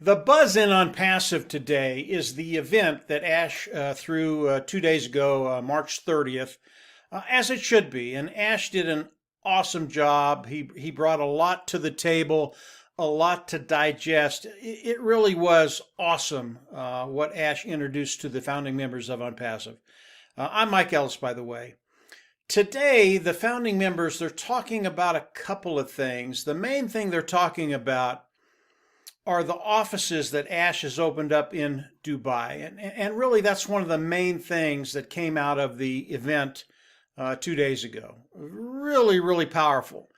The buzz in on Passive today is the event that Ash threw 2 days ago, March 30th, as it should be. And Ash did an awesome job. He brought a lot to the table, a lot to digest. It really was awesome what Ash introduced to the founding members of OnPassive. I'm Mike Ellis, by the way. Today, the founding members, they're talking about a couple of things. The main thing they're talking about are the offices that Ash has opened up in Dubai. And really, that's one of the main things that came out of the event 2 days ago. Really, really powerful.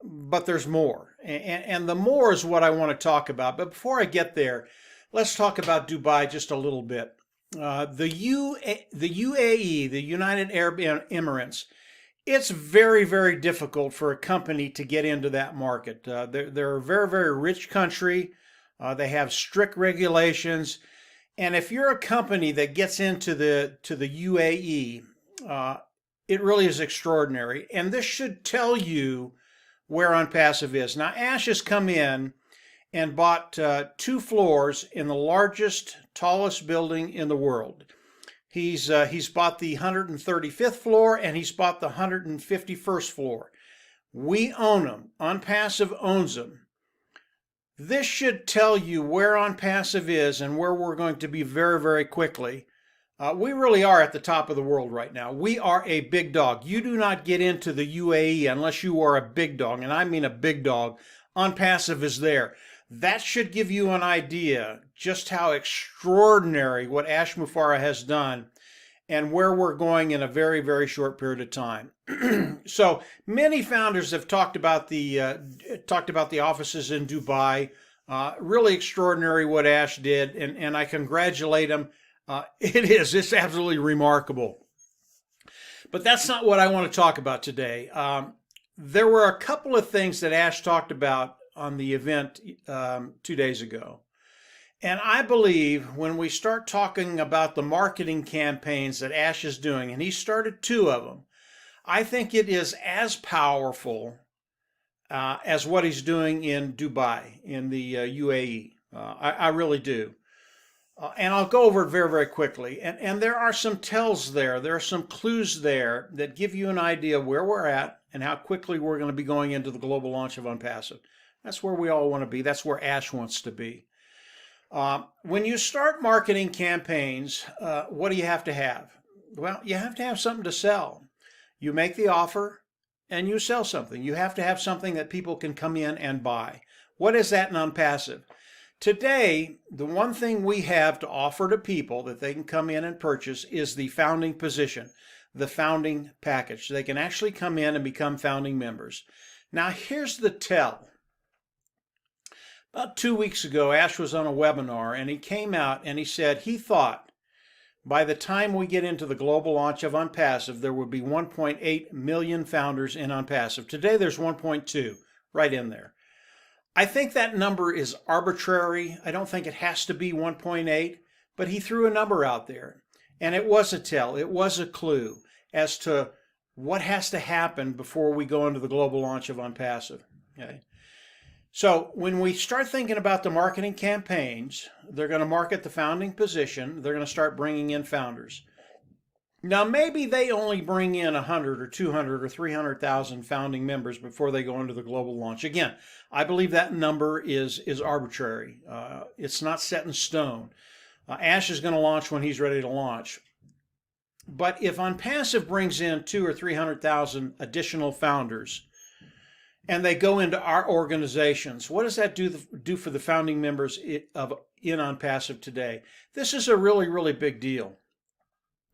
But there's more. And the more is what I want to talk about. But before I get there, let's talk about Dubai just a little bit. The UAE, the United Arab Emirates, it's very, very difficult for a company to get into that market. They're a very, very rich country. They have strict regulations, and if you're a company that gets into the UAE, it really is extraordinary. And this should tell you where OnPassive is. Now, Ash has come in and bought 2 floors in the largest, tallest building in the world. He's bought the 135th floor and he's bought the 151st floor. We own them. OnPassive owns them. This should tell you where OnPassive is and where we're going to be very, very quickly. We really are at the top of the world right now. We are a big dog. You do not get into the UAE unless you are a big dog, and I mean a big dog. OnPassive is there. That should give you an idea just how extraordinary what Ash Mufareh has done and where we're going in a very, very short period of time. So many founders have talked about the offices in Dubai. Really extraordinary what Ash did, and I congratulate him. It's absolutely remarkable. But that's not what I want to talk about today. There were a couple of things that Ash talked about on the event 2 days ago. And I believe when we start talking about the marketing campaigns that Ash is doing, and he started 2 of them, I think it is as powerful as what he's doing in Dubai, in the UAE. I really do. And I'll go over it very, very quickly. And there are some tells there. There are some clues there that give you an idea of where we're at and how quickly we're going to be going into the global launch of OnPassive. That's where we all want to be. That's where Ash wants to be. When you start marketing campaigns, what do you have to have? Well, you have to have something to sell. You make the offer and you sell something. You have to have something that people can come in and buy. What is that in OnPassive? Today, the one thing we have to offer to people that they can come in and purchase is the founding position, the founding package. They can actually come in and become founding members. Now, here's the tell. About 2 weeks ago, Ash was on a webinar and he came out and he said he thought by the time we get into the global launch of OnPassive, there would be 1.8 million founders in OnPassive. Today, there's 1.2 right in there. I think that number is arbitrary. I don't think it has to be 1.8, but he threw a number out there. And it was a tell, it was a clue as to what has to happen before we go into the global launch of OnPassive. Okay? So when we start thinking about the marketing campaigns, they're going to market the founding position. They're going to start bringing in founders. Now, maybe they only bring in 100 or 200 or 300,000 founding members before they go into the global launch. Again, I believe that number is arbitrary. It's not set in stone. Ash is going to launch when he's ready to launch. But if OnPassive brings in 200 or 300,000 additional founders, and they go into our organizations, what does that do for the founding members in OnPassive today? This is a really, really big deal.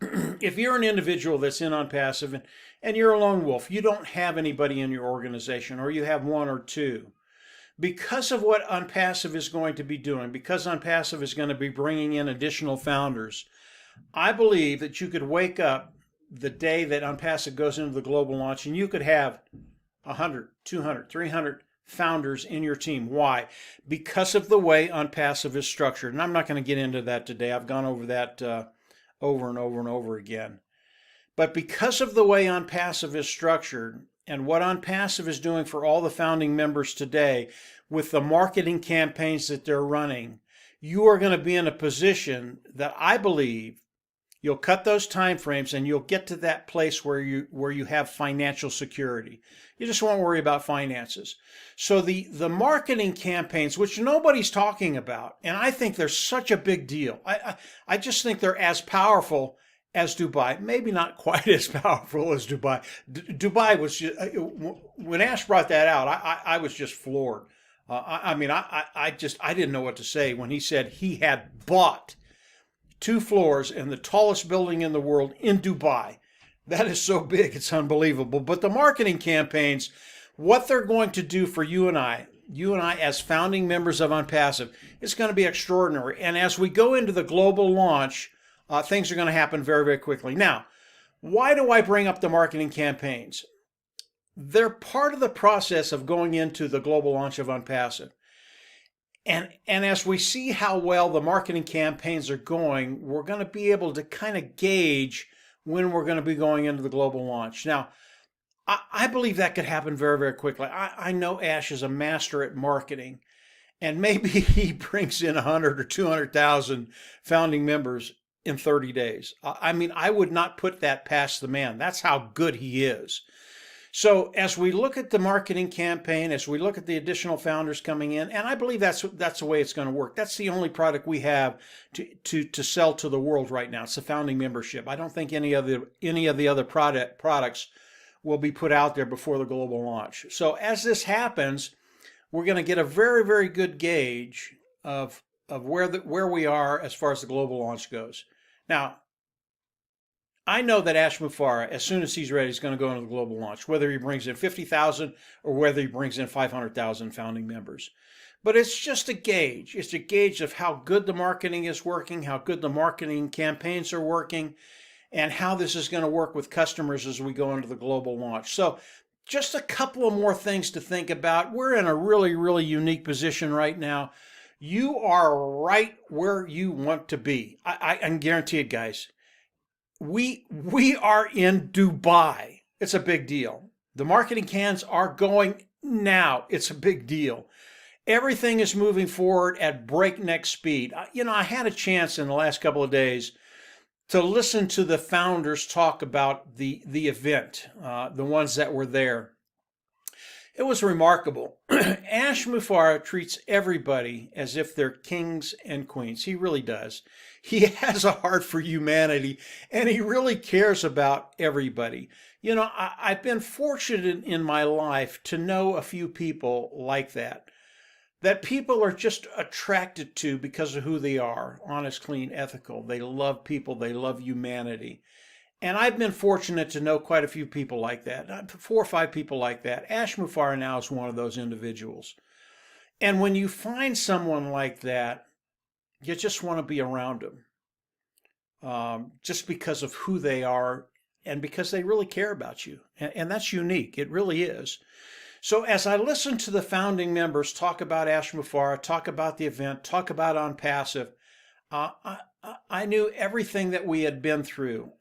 If you're an individual that's in OnPassive and you're a lone wolf, you don't have anybody in your organization, or you have 1 or 2. Because of what OnPassive is going to be doing, because OnPassive is going to be bringing in additional founders, I believe that you could wake up the day that OnPassive goes into the global launch and you could have 100, 200, 300 founders in your team. Why? Because of the way OnPassive is structured. And I'm not going to get into that today. I've gone over that over and over and over again. But because of the way OnPassive is structured and what OnPassive is doing for all the founding members today with the marketing campaigns that they're running, you are going to be in a position that I believe you'll cut those time frames and you'll get to that place where you have financial security. You just won't worry about finances. So the marketing campaigns, which nobody's talking about, and I think they're such a big deal. I just think they're as powerful as Dubai. Maybe not quite as powerful as Dubai. Dubai was just, when Ash brought that out, I was just floored. I didn't know what to say when he said he had bought 2 floors in the tallest building in the world in Dubai. That is so big, it's unbelievable. But the marketing campaigns, what they're going to do for you and I as founding members of OnPassive, it's going to be extraordinary. And as we go into the global launch, things are going to happen very, very quickly. Now, why do I bring up the marketing campaigns? They're part of the process of going into the global launch of OnPassive. And as we see how well the marketing campaigns are going, we're going to be able to kind of gauge when we're going to be going into the global launch. Now, I believe that could happen very, very quickly. I know Ash is a master at marketing, and maybe he brings in 100 or 200,000 founding members in 30 days. I would not put that past the man. That's how good he is. So as we look at the marketing campaign, as we look at the additional founders coming in, and I believe that's the way it's going to work. That's the only product we have to sell to the world right now. It's the founding membership. I don't think any of the other products will be put out there before the global launch. So as this happens, we're going to get a very, very good gauge of where we are as far as the global launch goes. Now, I know that Ash Mufareh, as soon as he's ready, is going to go into the global launch, whether he brings in 50,000 or whether he brings in 500,000 founding members. But it's just a gauge. It's a gauge of how good the marketing is working, how good the marketing campaigns are working, and how this is going to work with customers as we go into the global launch. So just a couple of more things to think about. We're in a really, really unique position right now. You are right where you want to be. I can guarantee it, guys. We are in Dubai. It's a big deal. The marketing cans are going now. It's a big deal. Everything is moving forward at breakneck speed. I had a chance in the last couple of days to listen to the founders talk about the event, the ones that were there. It was remarkable. Ash Mufareh treats everybody as if they're kings and queens. He really does. He has a heart for humanity, and he really cares about everybody. I've been fortunate in my life to know a few people like that people are just attracted to because of who they are, honest, clean, ethical. They love people. They love humanity. And I've been fortunate to know quite a few people like that, 4 or 5 people like that. Ash Mufareh now is one of those individuals. And when you find someone like that, you just want to be around them, just because of who they are and because they really care about you. And that's unique. It really is. So as I listened to the founding members talk about Ash Mufareh, talk about the event, talk about OnPassive, I knew everything that we had been through.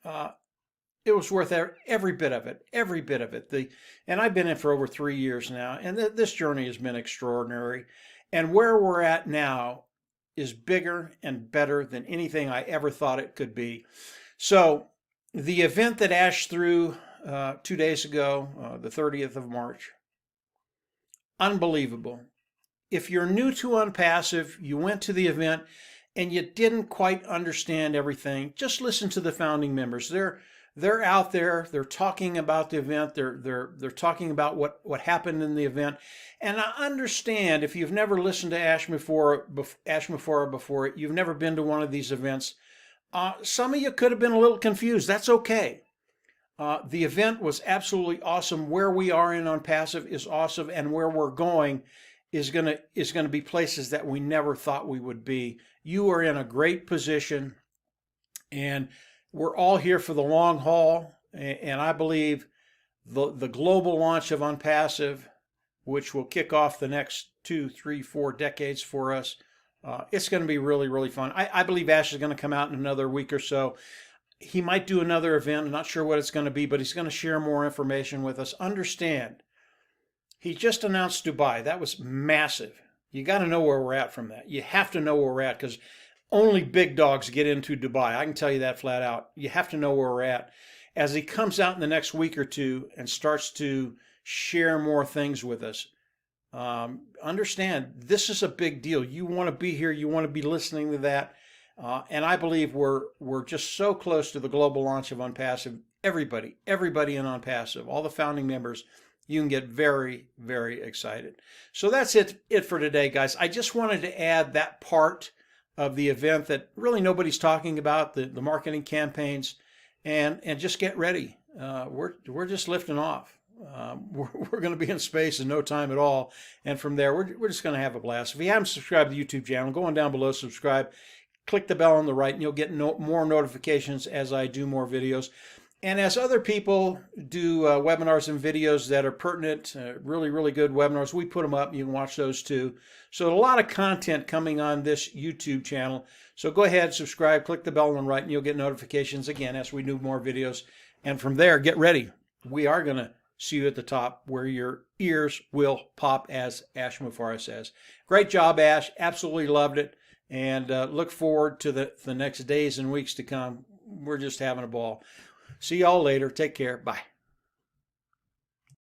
It was worth every bit of it, every bit of it. And I've been in for over 3 years now, and this journey has been extraordinary. And where we're at now is bigger and better than anything I ever thought it could be. So the event that Ash threw 2 days ago, the 30th of March, unbelievable. If you're new to OnPassive, you went to the event and you didn't quite understand everything, just listen to the founding members. They're out there. They're talking about the event. They're talking about what happened in the event. And I understand if you've never listened to Ash Mufareh before, you've never been to one of these events. Some of you could have been a little confused. That's okay. The event was absolutely awesome. Where we are in OnPassive is awesome, and where we're going is gonna be places that we never thought we would be. You are in a great position, and we're all here for the long haul, and I believe the global launch of OnPassive, which will kick off the next 2, 3, 4 decades for us, it's going to be really, really fun. I believe Ash is going to come out in another week or so. He might do another event. I'm not sure what it's going to be, but he's going to share more information with us. Understand, he just announced Dubai. That was massive. You got to know where we're at from that. You have to know where we're at because only big dogs get into Dubai. I can tell you that flat out. You have to know where we're at. As he comes out in the next week or two and starts to share more things with us, understand this is a big deal. You want to be here. You want to be listening to that. And I believe we're just so close to the global launch of Unpassive. Everybody in Unpassive, all the founding members, you can get very, very excited. So that's it for today, guys. I just wanted to add that part of the event that really nobody's talking about, the marketing campaigns, and just get ready. We're just lifting off. We're going to be in space in no time at all. And from there, we're just going to have a blast. If you haven't subscribed to the YouTube channel, go on down below, subscribe, click the bell on the right, and you'll get more notifications as I do more videos. And as other people do webinars and videos that are pertinent, really, really good webinars, we put them up. You can watch those too. So a lot of content coming on this YouTube channel. So go ahead, subscribe, click the bell on the right, and you'll get notifications again as we do more videos. And from there, get ready. We are going to see you at the top where your ears will pop, as Ash Mufareh says. Great job, Ash. Absolutely loved it. And look forward to the next days and weeks to come. We're just having a ball. See y'all later. Take care. Bye.